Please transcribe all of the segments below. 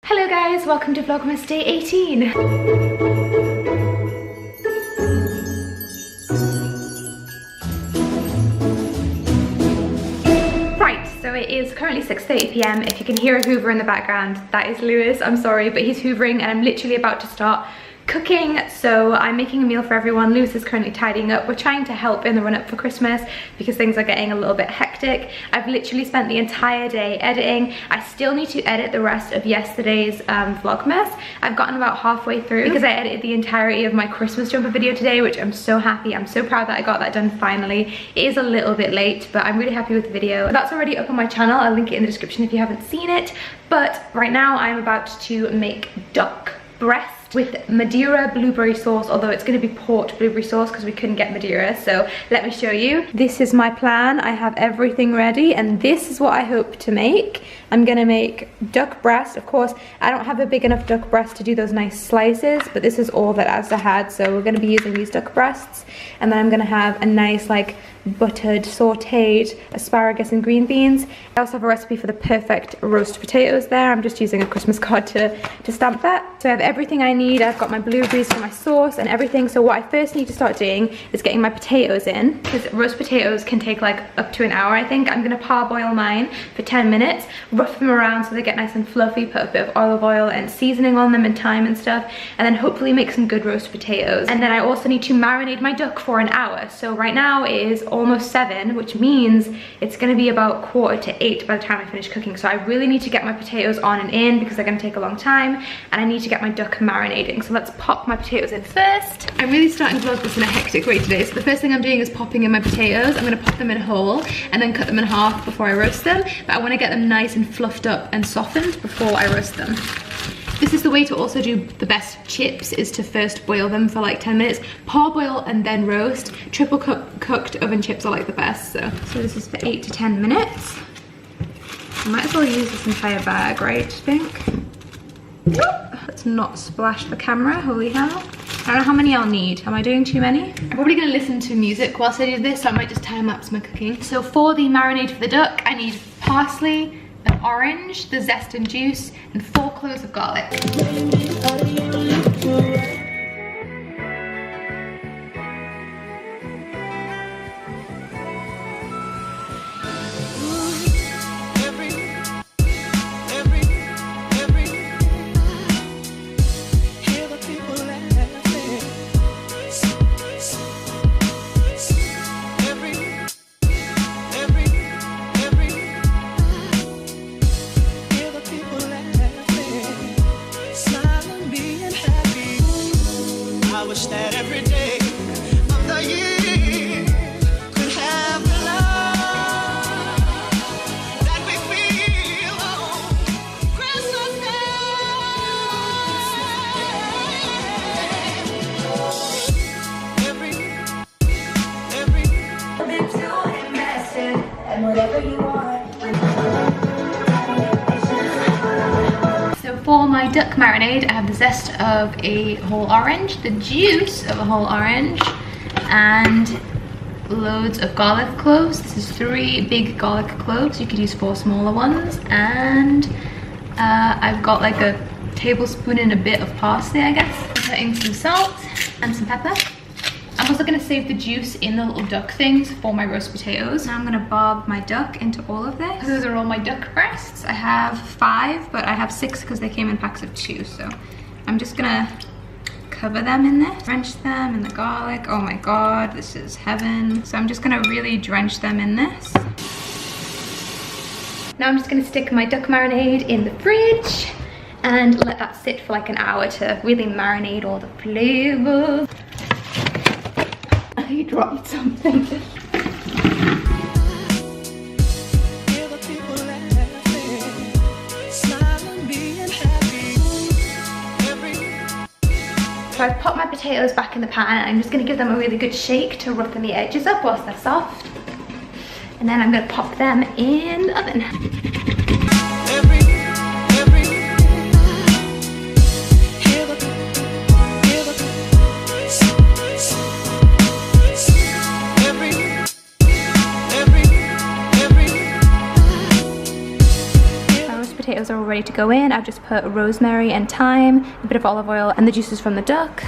Hello guys, welcome to Vlogmas day 18. Right, so it is currently 6:30 p.m. If you can hear a hoover in the background, that is Lewis. I'm sorry, but he's hoovering and I'm literally about to start cooking. So I'm making a meal for everyone. Lewis is currently tidying up. We're trying to help in the run up for Christmas because things are getting a little bit hectic. I've literally spent the entire day editing. I still need to edit the rest of yesterday's Vlogmas. I've gotten about halfway through because I edited the entirety of my Christmas jumper video today, which I'm so happy. I'm so proud that I got that done finally. It is a little bit late, but I'm really happy with the video. That's already up on my channel. I'll link it in the description if you haven't seen it. But right now I'm about to make duck breast with Madeira blueberry sauce, although it's going to be port blueberry sauce because we couldn't get Madeira. So let me show you. This is my plan. I have everything ready and this is what I hope to make. I'm gonna make duck breast. Of course, I don't have a big enough duck breast to do those nice slices, but this is all that Asda had, so we're gonna be using these duck breasts. And then I'm gonna have a nice like buttered sauteed asparagus and green beans. I also have a recipe for the perfect roast potatoes there. I'm just using a Christmas card to stamp that. So I have everything I need. I've got my blueberries for my sauce and everything. So what I first need to start doing is getting my potatoes in, because roast potatoes can take like up to an hour, I think. I'm gonna parboil mine for 10 minutes, rough them around so they get nice and fluffy, put a bit of olive oil and seasoning on them and thyme and stuff, and then hopefully make some good roast potatoes. And then I also need to marinate my duck for an hour. So right now it is almost 7, which means it's going to be about 7:45 by the time I finish cooking. So I really need to get my potatoes on and in because they're going to take a long time, and I need to get my duck marinating. So let's pop my potatoes in first. I'm really starting to vlog this in a hectic way today. So the first thing I'm doing is popping in my potatoes. I'm going to pop them in whole and then cut them in half before I roast them. But I want to get them nice and fluffed up and softened before I roast them. This is the way to also do the best chips, is to first boil them for like 10 minutes, parboil and then roast. Triple cooked oven chips are like the best. So this is for 8 to 10 minutes. I might as well use this entire bag, right, I think? Let's not splash the camera, holy hell. I don't know how many I'll need. Am I doing too many? I'm probably gonna listen to music whilst I do this, so I might just time lapse my cooking. So for the marinade for the duck, I need parsley, an orange, the zest and juice, and 4 cloves of garlic. That every day of the year could have the love that we feel on Christmas Day. Every and whatever you want. For my duck marinade, I have the zest of a whole orange, the juice of a whole orange, and loads of garlic cloves. This is 3 big garlic cloves. You could use 4 smaller ones. And I've got like a tablespoon and a bit of parsley, I guess. I'm putting some salt and some pepper. I'm also going to save the juice in the little duck things for my roast potatoes. Now I'm going to bob my duck into all of this. Those are all my duck breasts. I have 5, but I have 6 because they came in packs of 2. So I'm just going to cover them in this. Drench them in the garlic. Oh my god, this is heaven. So I'm just going to really drench them in this. Now I'm just going to stick my duck marinade in the fridge and let that sit for like an hour to really marinate all the flavors. He dropped something. So I've popped my potatoes back in the pan and I'm just going to give them a really good shake to roughen the edges up whilst they're soft. And then I'm going to pop them in the oven. potatoes are already ready to go in. I've just put rosemary and thyme, a bit of olive oil, and the juices from the duck.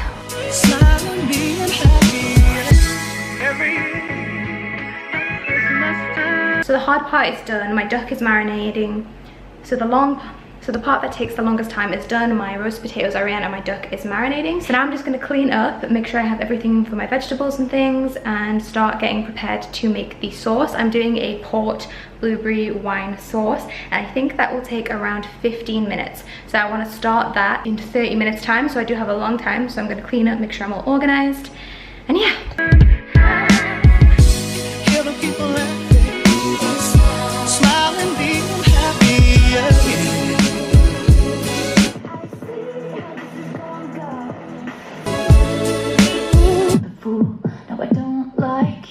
So the hard part is done. My duck is marinating. So the part that takes the longest time is done. My roast potatoes are in and my duck is marinating. So now I'm just going to clean up, make sure I have everything for my vegetables and things, and start getting prepared to make the sauce. I'm doing a port blueberry wine sauce, and I think that will take around 15 minutes. So I want to start that in 30 minutes time, so I do have a long time. So I'm going to clean up, make sure I'm all organized, and yeah.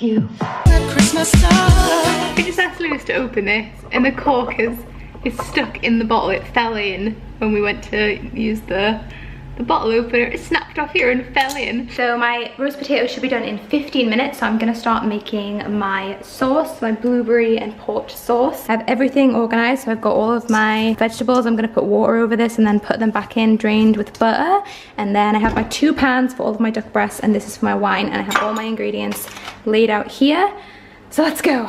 I just asked Lewis to open this, and the cork is stuck in the bottle. It fell in when we went to use the bottle opener. It snapped off here and fell in. So my roast potatoes should be done in 15 minutes. So I'm gonna start making my sauce, my blueberry and port sauce. I have everything organized. So I've got all of my vegetables. I'm gonna put water over this and then put them back in, drained with butter. And then I have my 2 pans for all of my duck breasts, and this is for my wine. And I have all my ingredients laid out here. So let's go.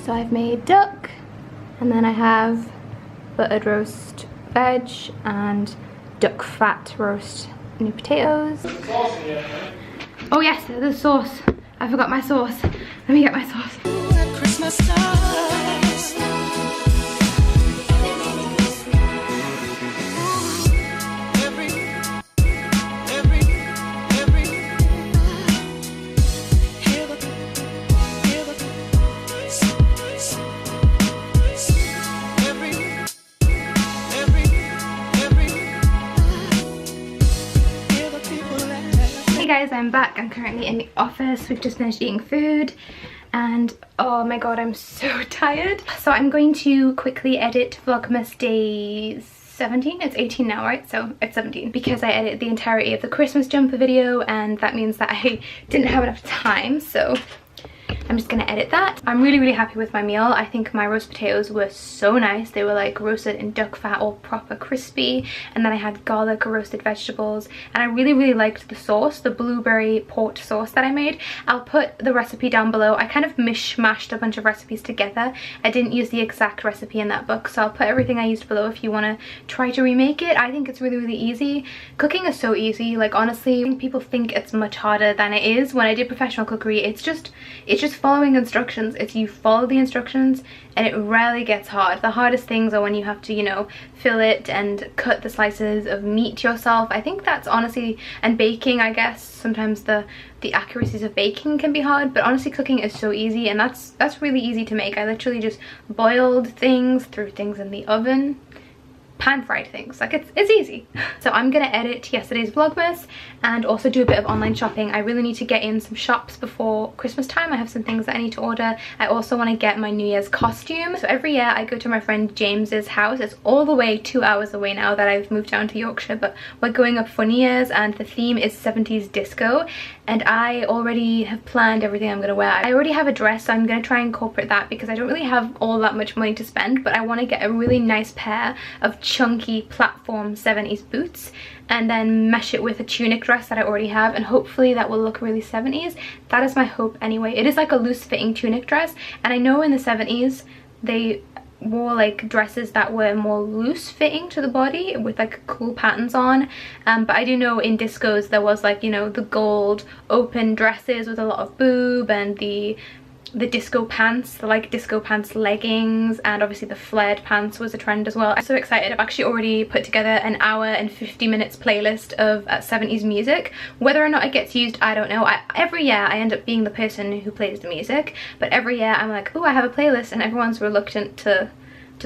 So I've made duck, and then I have buttered roast veg and duck fat roast new potatoes. Oh yes, the sauce. I forgot my sauce. Let me get my sauce. Hey guys, I'm back. I'm currently in the office. We've just finished eating food and oh my god, I'm so tired. So I'm going to quickly edit Vlogmas day 17. It's 18 now, right? So it's 17 because I edit the entirety of the Christmas jumper video, and that means that I didn't have enough time, so I'm just gonna edit that. I'm really happy with my meal. I think my roast potatoes were so nice. They were like roasted in duck fat, all proper crispy, and then I had garlic roasted vegetables, and I really liked the sauce, the blueberry port sauce that I made. I'll put the recipe down below. I kind of mishmashed a bunch of recipes together. I didn't use the exact recipe in that book, so I'll put everything I used below if you want to try to remake it. I think it's really easy. Cooking is so easy. Like honestly, people think it's much harder than it is. When I did professional cookery, it's just following instructions. It's you follow the instructions and it rarely gets hard. The hardest things are when you have to, you know, fill it and cut the slices of meat yourself. I think that's honestly, and baking, I guess sometimes the accuracies of baking can be hard, but honestly cooking is so easy, and that's really easy to make. I literally just boiled things, threw things in the oven, pan fried things. Like it's easy. So I'm gonna edit yesterday's Vlogmas and also do a bit of online shopping. I really need to get in some shops before Christmas time. I have some things that I need to order. I also want to get my New Year's costume. So every year I go to my friend James's house. It's all the way 2 hours away now that I've moved down to Yorkshire, but we're going up for New Year's and the theme is 70s disco, and I already have planned everything I'm gonna wear. I already have a dress, so I'm gonna try and incorporate that because I don't really have all that much money to spend, but I want to get a really nice pair of chunky platform 70s boots and then mesh it with a tunic dress that I already have, and hopefully that will look really 70s. That is my hope anyway. It is like a loose fitting tunic dress, and I know in the 70s they wore like dresses that were more loose fitting to the body with like cool patterns on, but I do know in discos there was like, you know, the gold open dresses with a lot of boob and the disco pants, the like disco pants leggings, and obviously the flared pants was a trend as well. I'm so excited. I've actually already put together an hour and 50 minutes playlist of 70s music. Whether or not it gets used, I don't know. Every year I end up being the person who plays the music, but every year I'm like, oh, I have a playlist, and everyone's reluctant to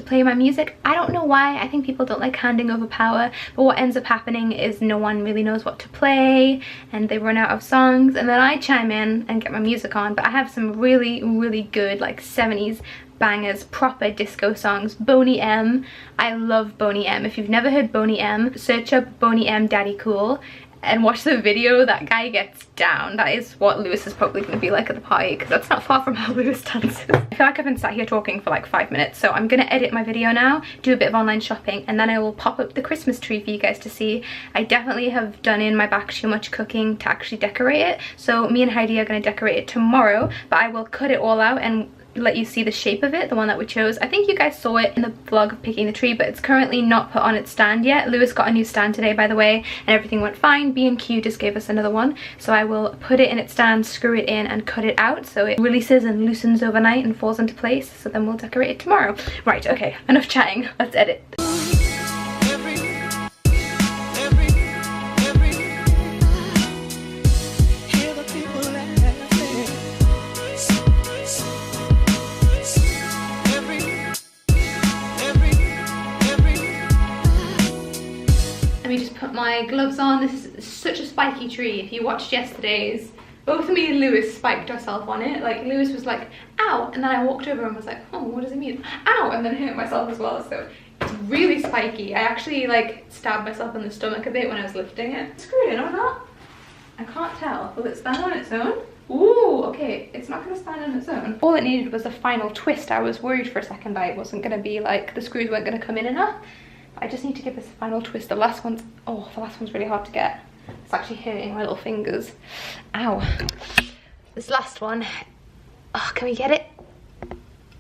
play my music. I don't know why. I think people don't like handing over power, but what ends up happening is no one really knows what to play and they run out of songs, and then I chime in and get my music on. But I have some really good like 70s bangers, proper disco songs. Boney M, I love Boney M. If you've never heard Boney M, search up Boney M Daddy Cool and watch the video. That guy gets down. That is what Lewis is probably going to be like at the party, because that's not far from how Lewis dances. I feel like I've been sat here talking for like 5 minutes, so I'm going to edit my video now, do a bit of online shopping, and then I will pop up the Christmas tree for you guys to see. I definitely have done in my back too much cooking to actually decorate it, so me and Heidi are going to decorate it tomorrow, but I will cut it all out and let you see the shape of it, the one that we chose. I think you guys saw it in the vlog of picking the tree, but it's currently not put on its stand yet. Lewis got a new stand today, by the way, and everything went fine. B&Q just gave us another one, so I will put it in its stand, screw it in, and cut it out so it releases and loosens overnight and falls into place, so then we'll decorate it tomorrow. Right, okay, enough chatting, let's edit. My gloves on. This is such a spiky tree. If you watched yesterday's, both me and Lewis spiked ourselves on it. Like Lewis was like, ow, and then I walked over and was like, oh, what does it mean? Ow, and then hurt myself as well. So it's really spiky. I actually like stabbed myself in the stomach a bit when I was lifting it. Screwed in or not? I can't tell. Will it stand on its own? Ooh, okay, it's not going to stand on its own. All it needed was a final twist. I was worried for a second that it wasn't going to be like, the screws weren't going to come in enough. I just need to give this a final twist. The last one's really hard to get. It's actually hurting my little fingers. Ow. This last one. Oh, can we get it?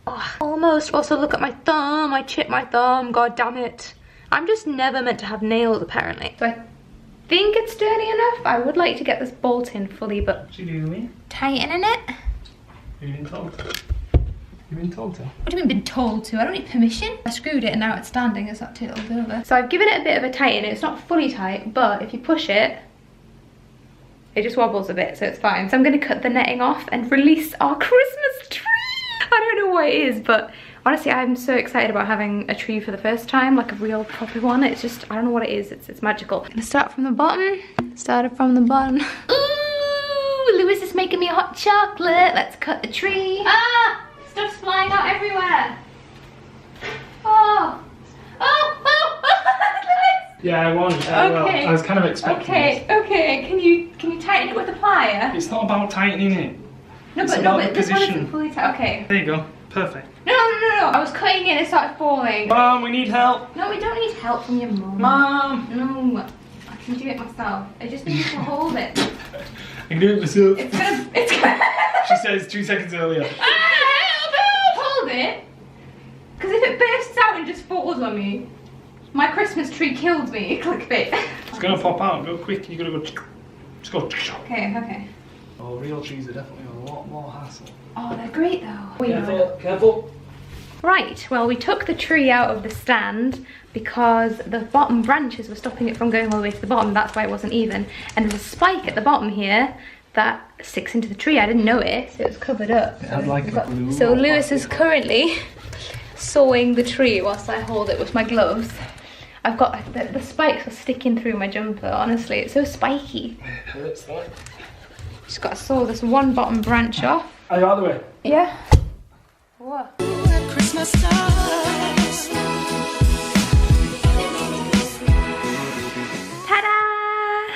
Oh, almost. Also, look at my thumb. I chipped my thumb. God damn it. I'm just never meant to have nails, apparently. So I think it's sturdy enough. I would like to get this bolt in fully, but... What are you doing? Tightening it. You've been told to. You've been told to? What do you mean been told to? I don't need permission. I screwed it and now it's standing as that tilted over. So I've given it a bit of a tighten. It's not fully tight, but if you push it, it just wobbles a bit, so it's fine. So I'm going to cut the netting off and release our Christmas tree. I don't know what it is, but honestly, I'm so excited about having a tree for the first time, like a real proper one. It's just, I don't know what it is. It's magical. I'm gonna start from the bottom. Started from the bottom. Ooh, Lewis is making me a hot chocolate. Let's cut the tree. Ah! Stuff's flying out everywhere. Oh. Yeah, I won. Okay. Well, I was kind of expecting this. Okay. Can you tighten it with a plier? It's not about tightening it. No, it's but this one isn't fully tight. Okay. There you go. Perfect. No. I was cutting it and it started falling. Mom, we need help. No, we don't need help from your mum. Mom. No, I can do it myself. I just need to hold it. I can do it myself. It's gonna. She says 2 seconds earlier. Hold it. Because if it bursts out and just falls on me, my Christmas tree killed me. Clickbait. It's gonna pop out. Go quick. You gotta go. Just go. Okay. Oh, real trees are definitely a lot more hassle. Oh, they're great though. Careful. Right, well, we took the tree out of the stand because the bottom branches were stopping it from going all the way to the bottom. That's why it wasn't even. And there's a spike at the bottom here that sticks into the tree. I didn't know it, so it's covered up. It had like a glue. So Lewis is currently sawing the tree whilst I hold it with my gloves. I've got the spikes are sticking through my jumper. Honestly, it's so spiky. It hurts though. Just got to saw this one bottom branch off. Are you out of the way? Yeah. What? Christmas stars. Ta-da!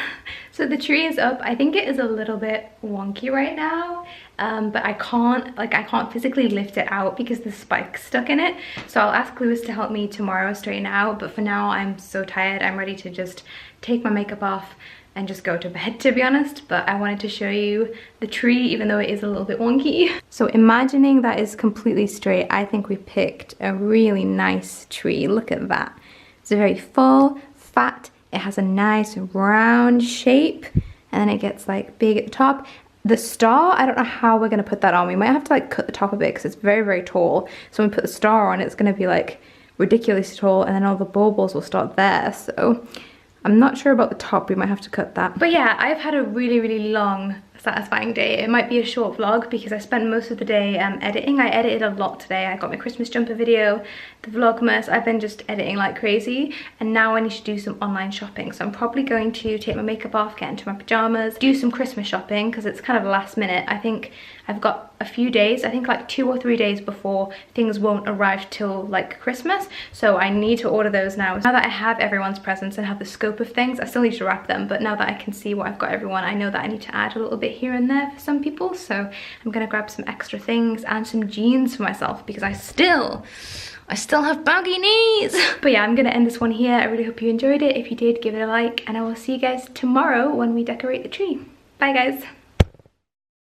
So the tree is up. I think it is a little bit wonky right now, but I can't physically lift it out because the spike's stuck in it. So I'll ask Lewis to help me tomorrow straighten out, but for now I'm so tired. I'm ready to just take my makeup off and just go to bed, to be honest. But I wanted to show you the tree, even though it is a little bit wonky. So imagining that is completely straight, I think we picked a really nice tree. Look at that. It's very full, fat. It has a nice round shape, and then it gets like big at the top. The star, I don't know how we're going to put that on. We might have to like cut the top of it because it's very, very tall. So when we put the star on, it's going to be like ridiculously tall, and then all the baubles will start there. So I'm not sure about the top. We might have to cut that. But yeah, I've had a really, really long, satisfying day. It might be a short vlog because I spent most of the day editing. I edited a lot today. I got my Christmas jumper video, the Vlogmas. I've been just editing like crazy, and now I need to do some online shopping. So I'm probably going to take my makeup off, get into my pajamas, do some Christmas shopping because it's kind of last minute. I think I've got a few days, I think like 2 or 3 days before things won't arrive till like Christmas. So I need to order those now. Now that I have everyone's presents and have the scope of things, I still need to wrap them, but now that I can see what I've got everyone, I know that I need to add a little bit here and there for some people. So I'm gonna grab some extra things and some jeans for myself because I still have baggy knees. But yeah, I'm gonna end this one here. I really hope you enjoyed it. If you did, give it a like, and I will see you guys tomorrow when we decorate the tree. Bye guys.